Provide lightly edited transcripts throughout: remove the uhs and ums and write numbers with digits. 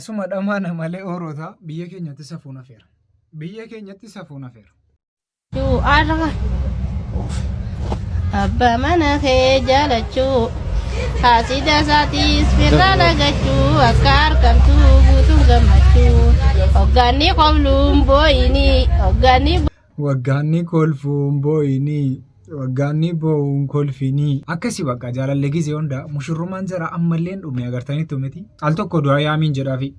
Suma dhamaana malee ooroota biyya keenyatti safuun hafeera. Biyya keenyatti safuun hafeera. Abbaa mana kee jaalachuu haasida isaatiis firraa lagachuu akka argamtuu guutuun gammachuu hoggaanni qobluun boo'inii hoggaanni Waggaanni kolfuun boo'inii waggaanni boo'uun kolfinii akkasii bakka jaalallee gisee hunda mushurrumaan jara ammallee dhume agartanitti miti al tokko du'aa yaamiin jedhaafi.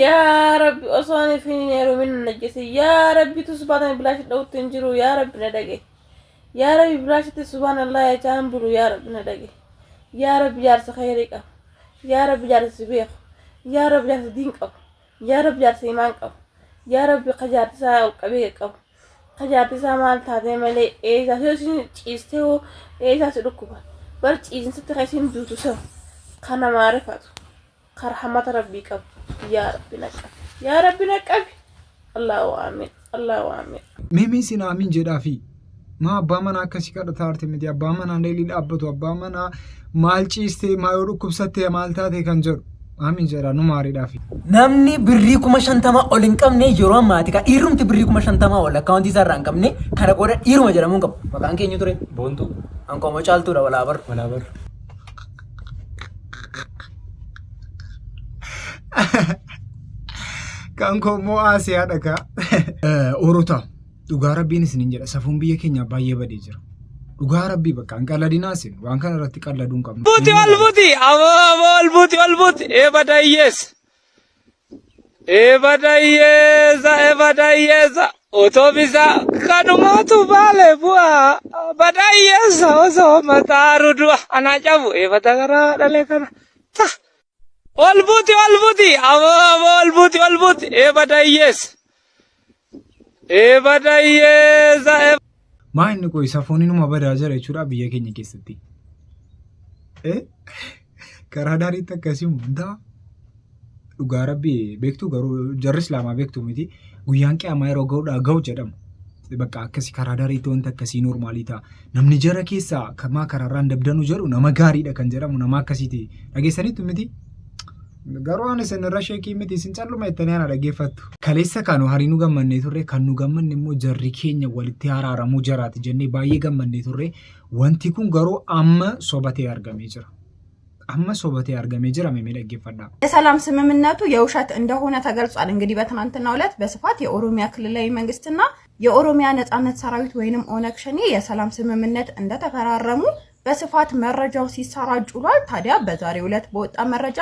Yaa Rabbi osoo ani fi heerumin najjese yaa Rabbi tu subhaana bilaashi dhawutti hin jiru yaa Rabbi na dhage yaa Rabbi bilaashitti subhaanallah yaa jaan bulu yaa Rabbi na dhage yaa Rabbi jaarsa khayrii qabu yaa Rabbi jaarsa beeku yaa Rabbi jaarsa diin qabu yaa Rabbi jaarsa imaan qabu yaa Rabbi qajaartisaa ol qabee qabu qajaartisaa maal taatee malee eesaa isin ciistee hoo eesaa si dhukkuba bar ciisinsatti kan isin duutu se'u kana maarifatu karhamata Rabbii qabu yaa Rabbi naqabi yaa Rabbi naqabi Allahu amiin Allahu amiin. Mimi sin amiin jedhaafi maa abbaa manaa akkasii kadhataa arte miti abbaa manaa leelii dhaabbatu abbaa manaa maal ciistee maa yoo dhukkubsattee maal taatee kan jedhu amiin jedhaa nu maariidhaafi. Namni birrii 50,000 ol hin qabne yeroo ammaati ka dhiirumti birrii 50,000 ol akkaawuntii isaa irraa hin qabne kana qooda dhiiruma jedhamuun qabu. Maqaan keenya ture boontuu hanqooma caaltuudha walaabar. Kan koommoo Asiyaa dhagaa. Oorota dhugaa rabbiin isiniin jedha safuun biyya keenya baay'ee badee jira. Dhugaa rabbii bakka hin qalladinaa isin waan kana irratti qalladuu hin qabnu. Buti walbuti ebadayyeessa otobisa kanumatu baale bu'aa badayyeessa osoo mataa rudua ana cabu ebadagara dhale kana ta walbuti ebadayyeessa. Maa inni qoy safuun inuma badaa jira jechuudha biyya keenya keessatti. Karaa daariitti akkasii hundaa dhugaa rabbii beektu garuu jarri islaamaa beektu miti guyyaan qiyaamaa yeroo ga'u jedhamu. Bakka akkasii karaa daariitti wanta akkasii normaalii ta'a. Namni jara keessaa kamaa karaarraan dabdanu jedhu nama gaariidha kan jedhamu nama akkasiiti. Dhageessaniitu miti. Garuu waan isin irra sheekii miti isin calluma jettanii ana dhaggeeffattu. Kaleessa kaanu harii nu gammannee turre kan nu gammanne immoo jarri keenya walitti araaramuu jaraati jennee baay'ee gammannee turre wanti kun garuu amma sobatee argamee jira. ምን ይገፋዳ የሰላም ስምምነቱ የውሸት እንደሆነ ተገልጿል። እንግዲህ በትናንትናው ዕለት በስፋት የኦሮሚያ ክልላዊ መንግስትና የኦሮሚያ ነጻነት ሰራዊት ወይንም ኦነግ ሸኔ የሰላም ስምምነት እንደተፈራረሙ በስፋት መረጃው ሲሰራጭ ውሏል። ታዲያ በዛሬው ዕለት በወጣ መረጃ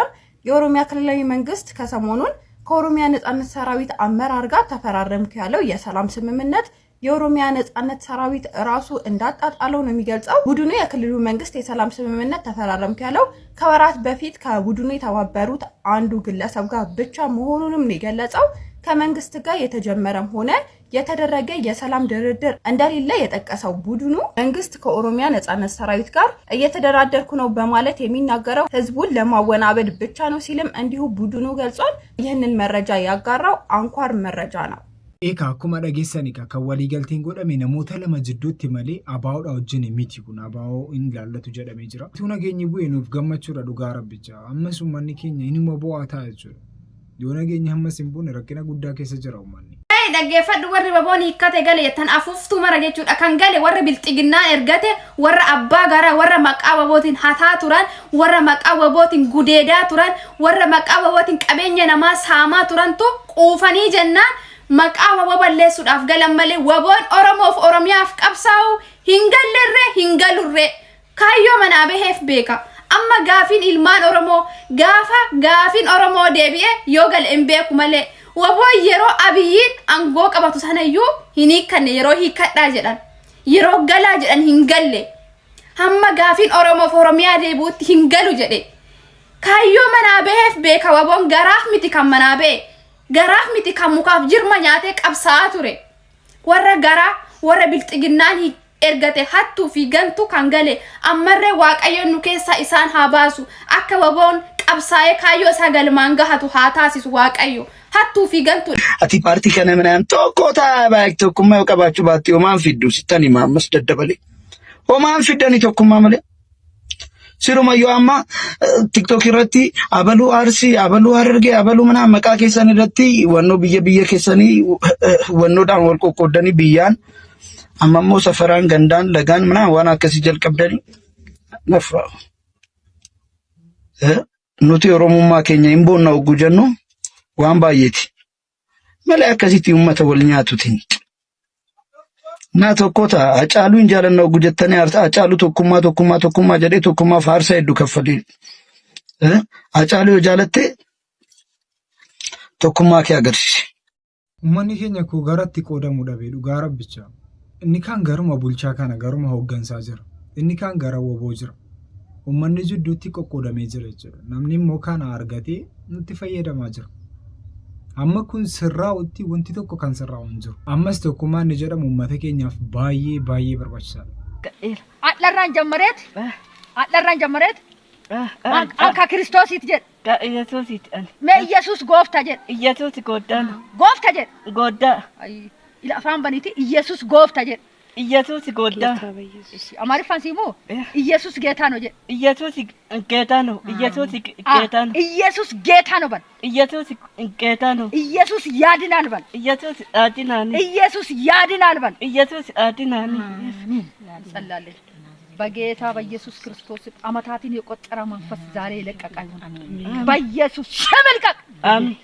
የኦሮሚያ ክልላዊ መንግስት ከሰሞኑን ከኦሮሚያ ነጻነት ሰራዊት አመራር ጋር ተፈራረምኩ ያለው የሰላም ስምምነት የኦሮሚያ ነጻነት ሰራዊት ራሱ እንዳጣጣለው ነው የሚገልጸው። ቡድኑ የክልሉ መንግስት የሰላም ስምምነት ተፈራረምኩ ያለው ከወራት በፊት ከቡድኑ የተባበሩት አንዱ ግለሰብ ጋር ብቻ መሆኑንም ነው የገለጸው። ከመንግስት ጋር የተጀመረም ሆነ የተደረገ የሰላም ድርድር እንደሌለ የጠቀሰው ቡድኑ መንግስት ከኦሮሚያ ነጻነት ሰራዊት ጋር እየተደራደርኩ ነው በማለት የሚናገረው ህዝቡን ለማወናበድ ብቻ ነው ሲልም እንዲሁ ቡድኑ ገልጿል። ይህንን መረጃ ያጋራው አንኳር መረጃ ነው። Eka akkuma dhageessanii kan walii galteen godhame namoota lama jidduutti malee abaa'oodha wajjin miti kun abaa'oo inni laallatu jedhamee jira. Tuna geenye bu'ee nuuf gammachuudha dhugaa rabbicha. Ammas uummanni keenya inuma bu'aa ta'a jechuudha. Yoo nageenyi hammas hin buune rakkina guddaa keessa jira uummanni. Dhaggeeffadhu warri baboon hiikkate gale tan afuuftuu mara jechuudha kan gale warri bilxiginnaa ergate warra abbaa garaa warra maqaa babootiin hataa turan warra maqaa babootiin gudeedaa turan warra maqaa babootiin qabeenya namaa saamaa turantu quufanii jennaan maqaa waboo balleessuudhaaf galan malee waboon Oromoof Oromiyaaf qabsaa'u hingalurre kaayyoo manaa baheef beeka. Amma gaafiin ilmaan Oromoo gaafiin Oromoo deebi'ee yoo gale hin beeku malee waboo yeroo Abiyyiin aangoo qabatu sanayyuu hin hiikkanne yeroo hiikkadhaa jedhan yeroo galaa jedhan hin galle hamma gaafiin Oromoof Oromiyaa deebi'utti hin galu jedhe kaayyoo manaa baheef beeka waboon garaaf miti kan manaa bahe. Garaaf miti kan mukaaf jirma nyaatee qabsaa'aa ture. Warra garaa warra bilxiginnaan ergate hattuu fi gantuu kan gale ammarree waaqayyoon nu keessaa isaan haa baasu akka waboon qabsaa'ee kaayyoo isaa galmaan gahatu haa taasisu waaqayyo hattuu fi gantuu. Ati paartii kana minaan tokko taa'aa baay'ee tokkummaa qabaachuu baatte homaan fiddu sittani maammas daddabale. Homaan fiddani tokkummaa malee. Siruma yoo amma TikTok irratti abaluu Arsii, abaluu Harargee, abaluu mana maqaa keessan irratti wannoo biyya keessanii wannoodhaan wal qoqqoodanii biyyaan amma immoo safaraan gandaan lagaan mana waan akkasii jalqabdanii nafa. Nuti Oromummaa keenya hin boonna ogguu jennu waan baay'eeti. Malee akkasitti uummata wal nyaatutiin. Na tokkota Hacaaluu hin jaalanna ogguu jettanii Hacaaluu tokkummaa jedhee tokkummaa faarsa hedduu kaffalee. Hacaaluu yoo jaalatte tokkummaa kee agarsiise. Uummanni keenya koo garatti qoodamuu dhabee dhugaa rabbicha. Inni kaan garuma bulchaa kana garuma hooggansaa jira. Inni kaan gara woboo jira. Uummanni jidduutti qoqqoodamee jira jechuudha. Namni immoo kana argatee nutti fayyadamaa jira. Amma kun sirraa'utti wanti tokko kan sirraa'u hin jiru. Ammas tokkummaan jedhamu uummata keenyaaf baay'ee barbaachisaadha. Adlarraan jammareet akka Kiristoositti jedhe. Yesuusitti ani. Mee Yesuus gooftaa jedhe. Yesuusi gooftaan. Gooftaa jedhe. Gooftaa. Ila afaan baniiti Yesuus gooftaa jedhe. Yesuusi gooftaa. Amaariffaan siimoo Yesuus geetaa no jedhe. Yesuusi geetaa no. Yesuusi geetaa no. Yesuus geetaa no ban. Yesuusi geetaa no. Yesuus yaadinaan ban. Yesuusi aadinaani. Yesuus yaadinaan ban. Yesuusi aadinaani. ጸልያለሁ በጌታ በኢየሱስ ክርስቶስ አመታትን የቆጠረ መንፈስ ዛሬ ይለቀቃል። በኢየሱስ ስም ይልቀቅ። አሜን።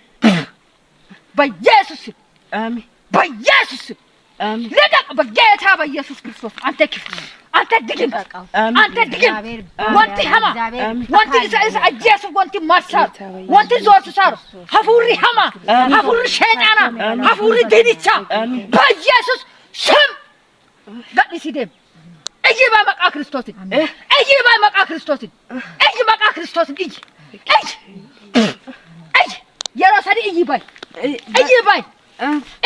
በኢየሱስ ስም አሜን። በኢየሱስ ስም አሜን። ልቀቅ በጌታ በኢየሱስ ክርስቶስ። አንተ ክፉ፣ አንተ ድግም፣ አንተ ድግም ወንቲ ሀማ ወንቲ ኢየሱስ ወንቲ ማሳር ወንቲ ዞርቱ ሳር ሀፉሪ ሀማ ሀፉሪ ሸይጣና ሀፉሪ ዲንቻ በኢየሱስ ስም ጋዲ ሲደም እይባ መቃ ክርስቶስን እይባ መቃ ክርስቶስን እይ መቃ ክርስቶስን እይ የራሳዲ እይባይ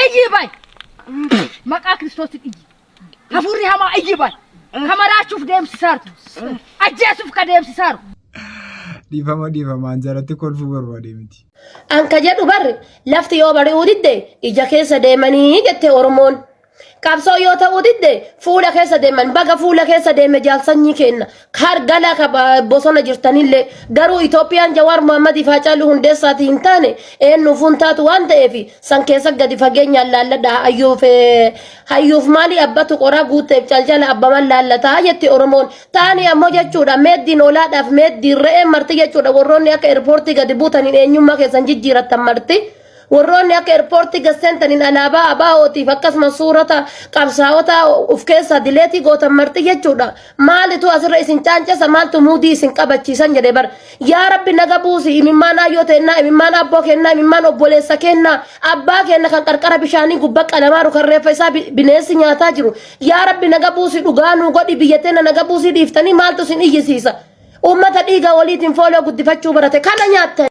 እይባይ መቃ ክርስቶስን እይ ሀፉሪ ሀማ እይባይ ከመራቹፍ ደምስ ሳርቱ አጀሱፍ ከደምስ ሳሩ ዲፈማ አንጀራቲ ኮልፉ በርባዴ ሚቲ አንከ ጀዱ በር ለፍት ዮ በሪ ውድዴ ኢጃ ኬሰ ደመኒ ጀቴ ኦሮሞን qabsoo yoo ta'uu didde fuula keessa deeman baga fuula keessa deeme jaalsanyii kenna kargala ka bosona jirtanillee garuu Itoophiyaan Jawaar Mohammad Haacaaluu Hundeessaati hin taane eenyuuf huntaatu waan ta'eef san keessa gadi fageenyaan laalladha hayyuuf maali abbatu qoraa guuteef calcala abbaman laallataa jetti Oromoon taani ammoo jechuudha meeddiin olaadhaaf meeddiin re'ee marti jechuudha warroonni akka eerpoortii gadi buutaniin eenyummaa keessan jijjiirattan marti. warroonni akka airportii gassentaniin alaabaa abaa'ootiif akkasumas suurata qabsaa'ota of keessa dileetii gootan marti jechuudha. Maalitu asirra isin caancasa maaltu muudii isin qabachiisan jedhe bar yaa rabbi naga buusi imimmaan ayyoo teennaa imimmaan abboo kennaa imimmaan obboleessa kennaa abbaa kenna kan qarqara bishaanii gubbaa qalamaaru kan reeffa isaa bineensi nyaataa jiru yaa rabbi naga buusi dhugaanuu godhi biyyatteena naga buusii dhiiftanii maaltu isin iyyisiisa uummata dhiiga waliitiin fooloo guddifachuu barate kana nyaatte.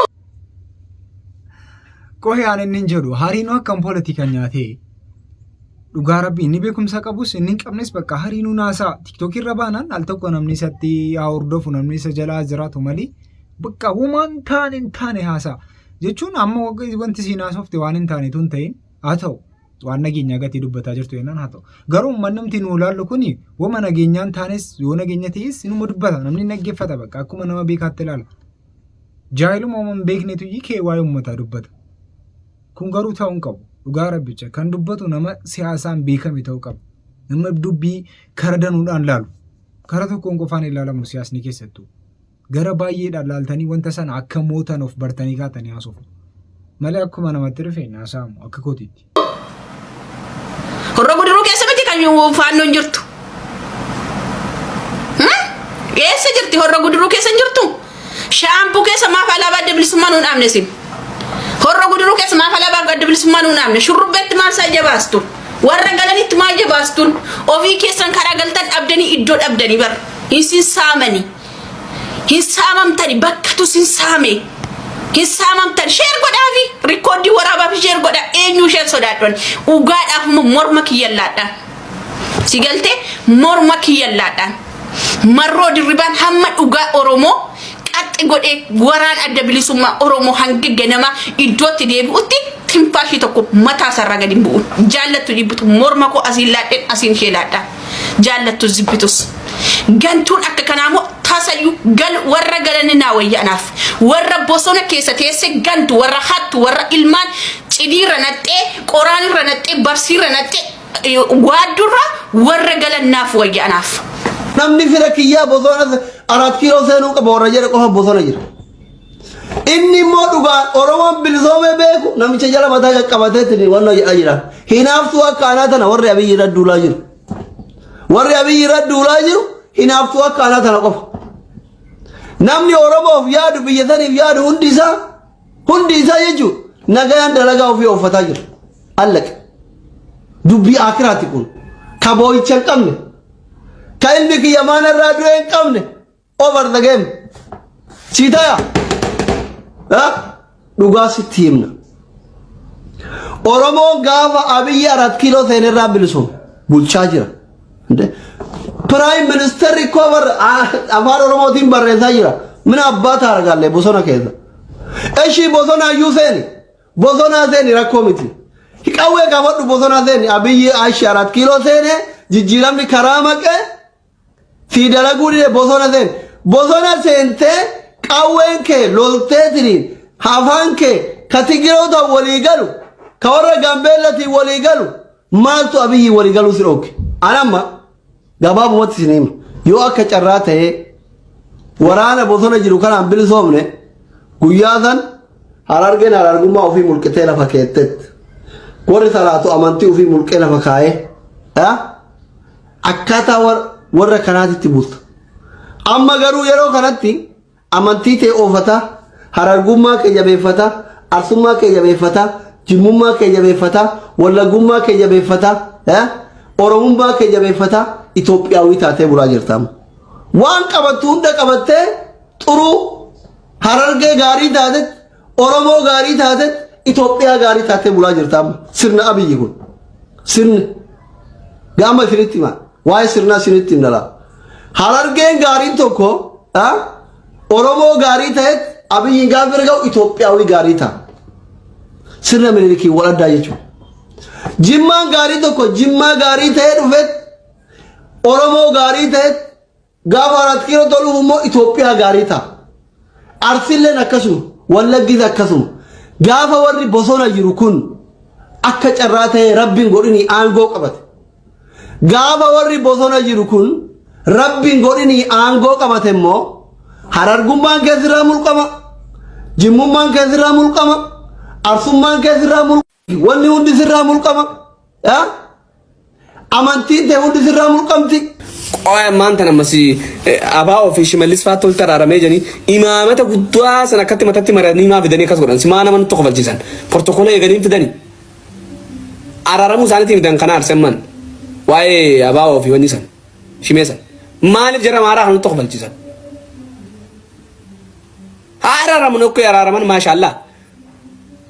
Qohee aan inni hin jedhu hariinoo akkam politika nyaatee dhugaa rabbii inni beekumsa qabus inni hin qabnes bakka hariinuu naasaa tiktookii irra baanaan al tokko namni isatti haa hordofu namni isa jalaa jiraatu malee bakka uumaan taane haasaa jechuun amma wanti siin haasofte waan hin taanetu hin ta'in haa ta'u waan nageenya gatii dubbataa jirtu yennaan haa ta'u garuu uummanni nu ilaallu kuni wama nageenyaan taanes yoo nageenya ta'es inuma dubbata namni naggeeffata bakka akkuma nama beekaatti ilaala jaahiluma uumaan beeknetu kee waa'ee uummataa dubbata. Kun garuu ta'uu hin qabu dhugaa rabbicha kan dubbatu nama siyaasaan beekame ta'uu qaba nama dubbii kara danuudhaan laalu kara tokkoon qofaan ilaalamu siyaasni keessattuu gara baay'eedhaan laaltanii wanta sana akka mootan of bartanii kaatanii haasoftu malee akkuma namatti dhufeen haasa'amu akka kootiitti. Horra guduruu keessa miti kan faannoon jirtu. Keessa jirti horra guduruu keessa hin jirtu. Shaampuu keessa maaf alaabaa adda bilisummaa nuun dhaabne sin. Horra guduruu keessa maaf alaabaa adda bilisummaa nuun dhaabne shurrubbeetti maal saa jabaastuun warra galanitti maal jabaastuun ofii keessan karaa galtan dhabdanii iddoo dhabdanii bar hin saamanii hin saamamtanii bakkatu sin saame hin saamamtan sheer godhaa fi rikoodii waraabaa fi sheer godhaa eenyu sheer sodaadhan ugaadhaaf morma kiyyallaadhaan si galtee morma kiyyallaadhaan marroo dirribaan hamma dhugaa Oromoo qaxxi godhee waraan adda bilisummaa Oromoo hanga ganama iddootti deebi'utti timpaashii tokko mataa sarara gadi bu'u jaallattu dhibbitu morma koo asiin laadheen asiin ishee laadhaa jaallattu zibbitus gantuun akka kanaamoo kaasayyuu warra galanina wayyanaaf warra bosona keessa teesse gantu warra hattu warra ilmaan cidiirra naxxee qoraanirra naxxee barsiirra naxxee waaddurra warra galanaaf wayyanaaf. Namni fira kiyyaa bosona 4 kiiloo seenuu qaba warra jedhe qofa bosona jira. Inni immoo dhugaan Oromoon bilisoomee beeku namicha jala mataa qaqqabateetti wanna jedha jira. Hinaaftuu akka anaa tana warri Abiyyi irra duulaa jiru. Warri Abiyyi irra duulaa jiru hinaaftuu akka anaa tana qofa. Namni Oromoof yaadu biyya saniif yaadu hundi isaa jechuudha nagayaan dalagaa ofii uffataa jira. Allaqe. Dubbii akiraati kun ka boo'icha hin qabne ka ilmi kiyya maana irraa du'e hin qabne over the game. Siitaya. Dhugaa sitti himna. Oromoon gaafa Abiyyi 4 kiiloo seenerraa bilisuun bulchaa jira. Prime Minister recover afaan Oromootiin barreessaa jira. Mina abbaa taaragaallee bosona keessa. Eshi bosona iyyuu seeni. Bosona seeni rakkoo miti. Hiqawwee gaafadhu bosona seeni Abiyyi 4 kiiloo seene jijjiiramni karaa maqee fi dalaguu dhibee bosona seeni. Bosona seentee qawween kee loltee tiriin afaan kee ka Tigiroota walii galu ka warra Gambeellatiin walii galu maaltu Abiyyi walii galuu si dhooke. Anamma gabaabumatti isin hima yoo akka carraa ta'ee waraana bosona jiru kanaan bilisoomne guyyaa san Harargeen harargummaa ofii mulqitee lafa keettetti warri salaatu amantii ofii mulqee lafa kaa'ee akkaataa warra kanaatitti bulta. Amma garuu yeroo kanatti amantii ta'e oofata harargummaa kee jabeeffata arsummaa kee jabeeffata jimmummaa kee jabeeffata wallagummaa kee jabeeffata oromummaa kee jabeeffata Itoophiyaawii taatee bulaa jirta. Waan qabattu hunda qabattee xuruu Harargee gaarii taate Oromoo gaarii taate Itoophiyaa gaarii taatee bulaa jirta. Sirna Abiyyi kun sirni gaama isinitti hima waa'ee sirna isinitti hin dhala. Harargeen gaariin tokko Oromoo gaarii ta'et Abiyyi gaafa ergau Itoophiyaawii gaarii ta'a. Sirna Minilikii wal addaa jechuudha. Jimmaan gaarii tokko jimmaa gaarii ta'ee dhufet Oromoo gaarii ta'et gaafa 4 kiiloo toluuf immoo Itoophiyaa gaarii ta'a. Arsilleen akkasuma Wallaggis akkasuma gaafa warri bosona jiru kun akka carraa ta'ee Rabbiin godhini aangoo qabate. Gaafa warri bosona jiru kun Rabbiin godhini aangoo qabate immoo harargummaan keessirraa mulqama jimmummaan keessirraa mulqama arsummaan keessirraa mulqama wanni hundi sirraa mulqama amantiin ta'e hundi sirraa mulqamti. Qoya maanta namasi abaa ofii shimallis fa'aa tolta raaramee janii imaamata guddaa sana akkatti matatti maranii maa fidanii akkas godhan simaa nama tokko falchisan portokola eeganiin fidanii araaramuu isaaniitiin fidan kana arsemman waa'ee abaa ofii wanni san shimeessan maaliif jara maaraa kan tokko falchisan. Araaraman okko araaraman maashaallah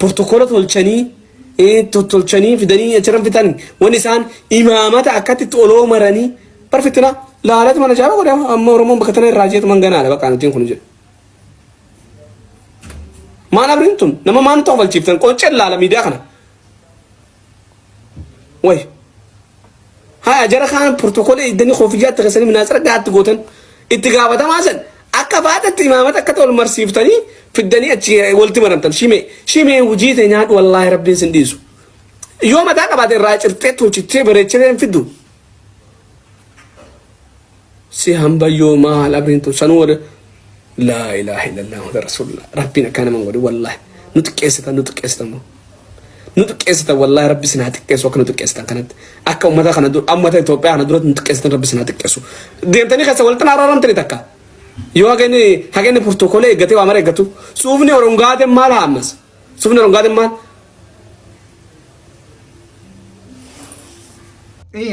portokola tolchanii fidanii achiran fitan wanni isaan imaamata akkatti oloo maranii perfectina laalat mana jaaba godha amma Oromoon bakka tana irraa jeetu manganaadha bakka nutiin kun jedhu. Maan abrintun nama maan tokko falchiftan qonceen laala miidiyaa kana. Way haa jara kaan portokola iddanii koofiyyaa tagasanii minaasara gaatti gootan itti gaafatamaa san akka baatatti imaamata akka tol marsiiftanii fiddanii achi walti maramtan shimee hujii ta'e nyaadhu wallaahi rabbiin sin dhiisu. Yoo mataa qabaate irraa cirtee tolchittee bareechitee hin fiddu. Si hambayyoo maal abrintu sanuu wada laa ilaaha illallah wa rasulullah rabbiin akkana man godhe wallaahi nuti qeessitan wallaahi rabbi sinaa xiqqeessu akka nuti qeessitan kanatti akka ummata kana dura ummata Itoophiyaa kana duratti nuti qeessitan rabbi sinaa xiqqeessu deemtanii keessa waltan araaramtanii takka yoo hageenni portokolee eeggatee waa mara eeggatu suufni orongaate maal haammas suufni orongaate maal.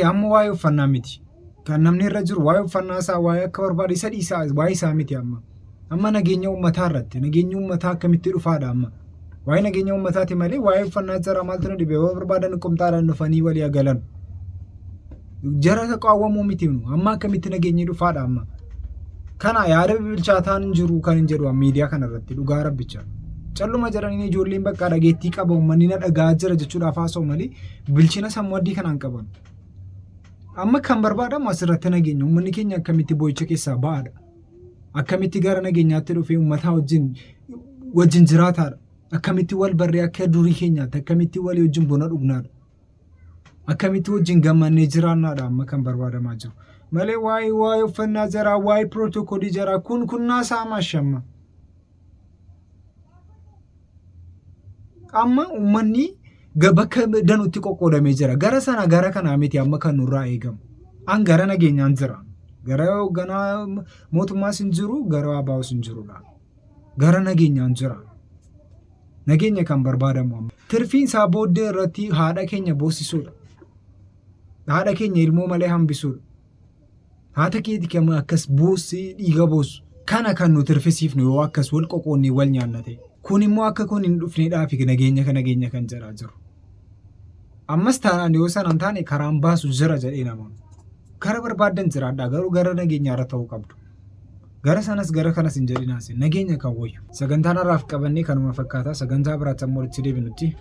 Amma waa'ee uffannaa miti. Kan namni irra jiru waa'ee uffannaa isaa waa'ee akka barbaade isa dhiisaa waa'ee isaa miti amma nageenya uummataa irratti nageenya uummataa akkamitti dhufaadha amma waa'ee nageenya uummataati malee waa'ee uffannaa jara maaltu nu dhibee yoo barbaadan qomxaadhaan dhufanii walii agalan jara qaawwamuu miti amma akkamitti nageenyi dhufaadha amma kana yaada bilchaataan jiru kan hin jedhu miidiyaa kana irratti dhugaa rabbicha calluma jaranii ijoolleen bakka dhageettii qaba uummanni na dhagaa jira jechuudhaaf haasa'u malee bilchina sammuu addii kanaan qaban. Amma kan barbaadamu asirratti nageenya uummanni keenya akkamitti boo'icha keessaa ba'aadha. akkamitti gara nageenyaatti dhufee uummataa wajjin jiraataadha. Akkamitti wal barree akka durii keenyaatti akkamitti walii wajjin bona dhugnaadha. Akkamitti wajjin gammannee jiraannaadha amma kan barbaadamaa jiru. Malee waa'ee uffannaa jaraa waa'ee pirootokoolii jaraa kun naasaa maashamma. Amma uummanni bakka danutti qoqqoodamee jira. Gara sana gara kanaa miti amma kan nurraa eegamu. An gara nageenyaan jira. Gara hoogganaa mootummaas hin jiru, gara abaa'us hin jirudha. Gara nageenyaan jira. Nageenya kan barbaadamu amma. Tirfiin isaa booddee irratti haadha keenya boosisuudha. Haadha keenya ilmoo malee hambisuudha. Haata keeti kan akkas boossee dhiiga boosu. Kana kan nu tirfisiifnu yoo akkas wal qoqqoonnee wal nyaanna ta'e. Kun immoo akka kun hin dhufneedhaafi nageenya kan jedhaa jiru. Ammas taanaan yoo sanaan taane karaan baasu jira jedhee namoonni. Gara barbaadan jiraadhaa garuu gara nageenyaarra ta'uu qabdu. Gara sanas gara kanas hin jedhinaas nageenya kan wayyu. Sagantaan har'aaf qabannee kanuma fakkaata. Sagantaa biraatti ammoo walitti deebinutti.